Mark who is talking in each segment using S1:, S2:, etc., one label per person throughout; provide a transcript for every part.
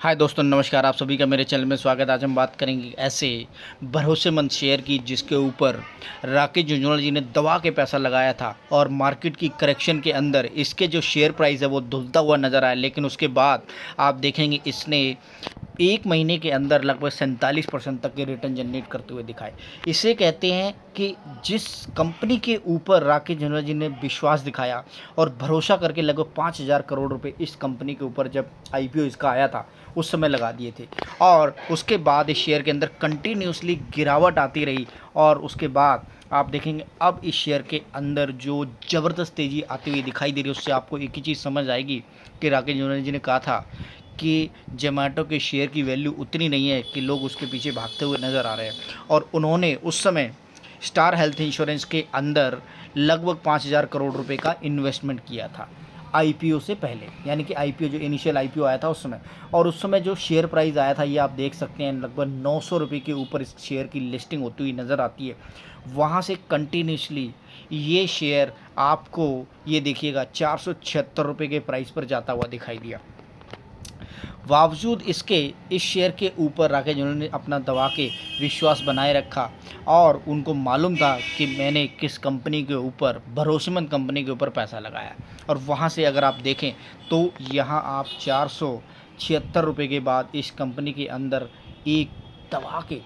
S1: हाय दोस्तों, नमस्कार। आप सभी का मेरे चैनल में स्वागत है। आज हम बात करेंगे ऐसे भरोसेमंद शेयर की जिसके ऊपर राकेश झुंझुनवाला जी ने दबा के पैसा लगाया था और मार्केट की करेक्शन के अंदर इसके जो शेयर प्राइस है वो धुलता हुआ नज़र आया, लेकिन उसके बाद आप देखेंगे इसने एक महीने के अंदर लगभग 47% तक के रिटर्न जनरेट करते हुए दिखाए। इसे कहते हैं कि जिस कंपनी के ऊपर राकेश झुंझुनवाला जी ने विश्वास दिखाया और भरोसा करके लगभग 5,000 करोड़ रुपए इस कंपनी के ऊपर जब आईपीओ इसका आया था उस समय लगा दिए थे, और उसके बाद इस शेयर के अंदर कंटिन्यूसली गिरावट आती रही। और उसके बाद आप देखेंगे अब इस शेयर के अंदर जो ज़बरदस्त तेज़ी आती हुई दिखाई दे रही है, उससे आपको एक ही चीज़ समझ आएगी कि राकेश झुंझुनवाला जी ने कहा था कि जोमेटो के शेयर की वैल्यू उतनी नहीं है कि लोग उसके पीछे भागते हुए नज़र आ रहे हैं। और उन्होंने उस समय स्टार हेल्थ इंश्योरेंस के अंदर लगभग 5,000 करोड़ रुपए का इन्वेस्टमेंट किया था आईपीओ से पहले, यानी कि आईपीओ जो इनिशियल आईपीओ आया था उस समय। और उस समय जो शेयर प्राइस आया था ये आप देख सकते हैं, लगभग 900 रुपये के ऊपर इस शेयर की लिस्टिंग होती हुई नज़र आती है। वहाँ से कंटिन्यूसली ये शेयर आपको ये देखिएगा 476 रुपये के प्राइस पर जाता हुआ दिखाई दिया। बावजूद इसके इस शेयर के ऊपर राकेश झुंझुनवाला ने अपना दबा के विश्वास बनाए रखा, और उनको मालूम था कि मैंने किस कंपनी के ऊपर, भरोसेमंद कंपनी के ऊपर पैसा लगाया। और वहाँ से अगर आप देखें तो यहाँ आप 476 रुपये के बाद इस कंपनी के अंदर एक दबा के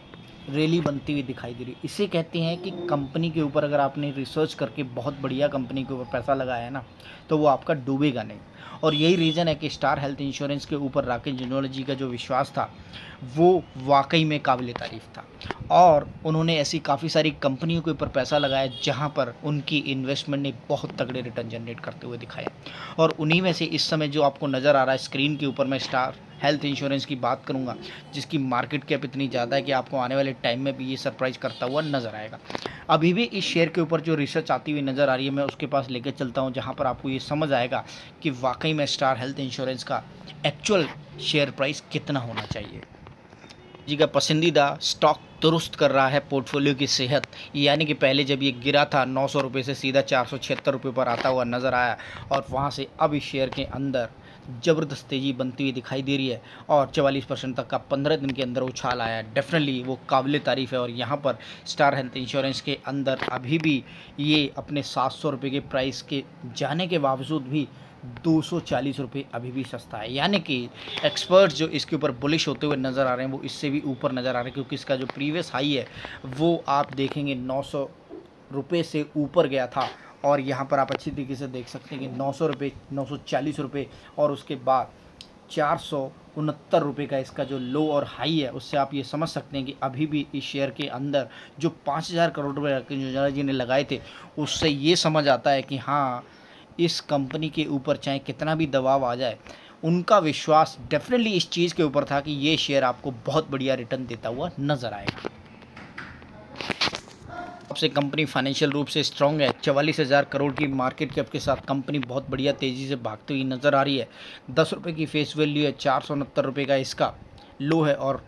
S1: रैली बनती हुई दिखाई दे रही। इसे कहते हैं कि कंपनी के ऊपर अगर आपने रिसर्च करके बहुत बढ़िया कंपनी के ऊपर पैसा लगाया है ना, तो वो आपका डूबेगा नहीं। और यही रीज़न है कि स्टार हेल्थ इंश्योरेंस के ऊपर राकेश झुंझुनवाला जी का जो विश्वास था वो वाकई में काबिल तारीफ़ था। और उन्होंने ऐसी काफ़ी सारी कंपनियों के ऊपर पैसा लगाया जहां पर उनकी इन्वेस्टमेंट ने बहुत तगड़े रिटर्न जनरेट करते हुए दिखाया। और उन्हीं में से इस समय जो आपको नज़र आ रहा है स्क्रीन के ऊपर, मैं स्टार हेल्थ इंश्योरेंस की बात करूंगा, जिसकी मार्केट कैप इतनी ज़्यादा है कि आपको आने वाले टाइम में भी ये सरप्राइज़ करता हुआ नज़र आएगा। अभी भी इस शेयर के ऊपर जो रिसर्च आती हुई नज़र आ रही है, मैं उसके पास लेकर चलता हूँ, जहाँ पर आपको ये समझ आएगा कि वाकई में स्टार हेल्थ इंश्योरेंस का एक्चुअल शेयर प्राइस कितना होना चाहिए। जी का पसंदीदा स्टॉक दुरुस्त कर रहा है पोर्टफोलियो की सेहत, यानी कि पहले जब ये गिरा था 900 रुपये से सीधा 476 रुपये पर आता हुआ नज़र आया, और वहाँ से अब इस शेयर के अंदर ज़बरदस्त तेज़ी बनती हुई दिखाई दे रही है, और 44% तक का 15 दिन के अंदर उछाल आया है। डेफिनेटली वो काबिल तारीफ़ है। और यहाँ पर स्टार हेल्थ इंश्योरेंस के अंदर अभी भी ये अपने 700 रुपये के प्राइस के जाने के बावजूद भी 240 रुपये अभी भी सस्ता है, यानी कि एक्सपर्ट्स जो इसके ऊपर बुलिश होते हुए नज़र आ रहे हैं वो इससे भी ऊपर नज़र आ रहे हैं, क्योंकि इसका जो प्रीवियस हाई है वो आप देखेंगे 900 रुपये से ऊपर गया था। और यहाँ पर आप अच्छी तरीके से देख सकते हैं कि 900 रुपये, 940 रुपये, और उसके बाद 469 रुपये का इसका जो लो और हाई है, उससे आप ये समझ सकते हैं कि अभी भी इस शेयर के अंदर जो 5,000 करोड़ रुपये राकेश झुंझुनवाला जी ने लगाए थे, उससे ये समझ आता है कि हाँ, इस कंपनी के ऊपर चाहे कितना भी दबाव आ जाए, उनका विश्वास डेफिनेटली इस चीज़ के ऊपर था कि ये शेयर आपको बहुत बढ़िया रिटर्न देता हुआ नज़र आएगा। सबसे कंपनी फाइनेंशियल रूप से स्ट्रॉन्ग है। 44,000 करोड़ की मार्केट कैप के साथ कंपनी बहुत बढ़िया तेज़ी से भागती हुई नज़र आ रही है। 10 रुपये की फेस वैल्यू है, 469 रुपये का इसका लो है, और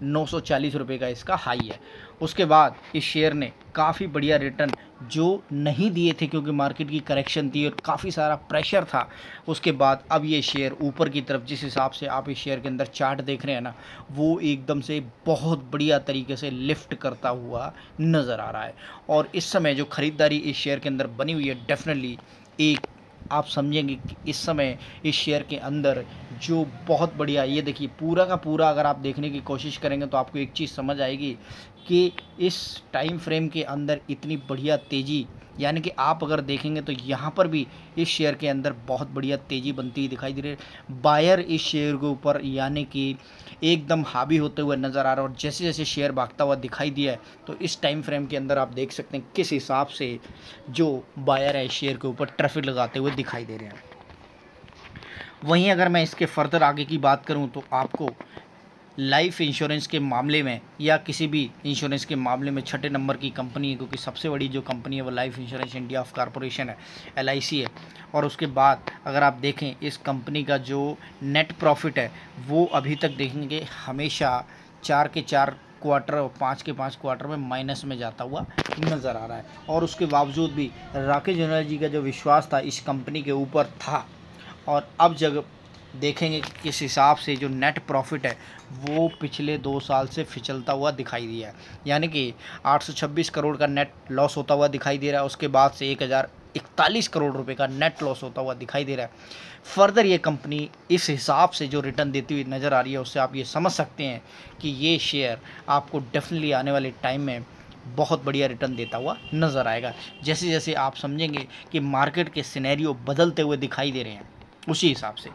S1: 940 रुपये का इसका हाई है। उसके बाद इस शेयर ने काफ़ी बढ़िया रिटर्न जो नहीं दिए थे, क्योंकि मार्केट की करेक्शन थी और काफ़ी सारा प्रेशर था। उसके बाद अब ये शेयर ऊपर की तरफ, जिस हिसाब से आप इस शेयर के अंदर चार्ट देख रहे हैं ना, वो एकदम से बहुत बढ़िया तरीके से लिफ्ट करता हुआ नज़र आ रहा है। और इस समय जो ख़रीदारी इस शेयर के अंदर बनी हुई है, डेफिनेटली एक आप समझेंगे कि इस समय इस शेयर के अंदर जो बहुत बढ़िया, ये देखिए पूरा का पूरा अगर आप देखने की कोशिश करेंगे तो आपको एक चीज़ समझ आएगी कि इस टाइम फ्रेम के अंदर इतनी बढ़िया तेज़ी, यानी कि आप अगर देखेंगे तो यहाँ पर भी इस शेयर के अंदर बहुत बढ़िया तेज़ी बनती हुई दिखाई दे रही है। बायर इस शेयर के ऊपर यानी कि एकदम हावी होते हुए नज़र आ रहा है, और जैसे जैसे शेयर भागता हुआ दिखाई दिया है, तो इस टाइम फ्रेम के अंदर आप देख सकते हैं किस हिसाब से जो बायर है इस शेयर के ऊपर ट्रैफिक लगाते हुए दिखाई दे रहे हैं। वहीं अगर मैं इसके फर्दर आगे की बात करूं तो आपको लाइफ इंश्योरेंस के मामले में या किसी भी इंश्योरेंस के मामले में छठे नंबर की कंपनी है, क्योंकि सबसे बड़ी जो कंपनी है वो life insurance India of corporation है, LIC है। और उसके बाद अगर आप देखें इस कंपनी का जो नेट प्रॉफिट है वो अभी तक देखेंगे हमेशा 4 के 4 क्वार्टर और 5 के 5 क्वार्टर में माइनस में जाता हुआ नज़र आ रहा है। और उसके बावजूद भी राकेश झुंझुनवाला जी का जो विश्वास था इस कंपनी के ऊपर था, और अब जब देखेंगे कि किस हिसाब से जो नेट प्रॉफिट है वो पिछले 2 साल से फिसलता हुआ दिखाई दिया है। यानी कि 826 करोड़ का नेट लॉस होता हुआ दिखाई दे रहा है, उसके बाद से 1041 करोड़ रुपए का नेट लॉस होता हुआ दिखाई दे रहा है। फर्दर ये कंपनी इस हिसाब से जो रिटर्न देती हुई नज़र आ रही है, उससे आप ये समझ सकते हैं कि ये शेयर आपको डेफिनेटली आने वाले टाइम में बहुत बढ़िया रिटर्न देता हुआ नज़र आएगा। जैसे जैसे आप समझेंगे कि मार्केट के सिनेरियो बदलते हुए दिखाई दे रहे हैं, उसी हिसाब से।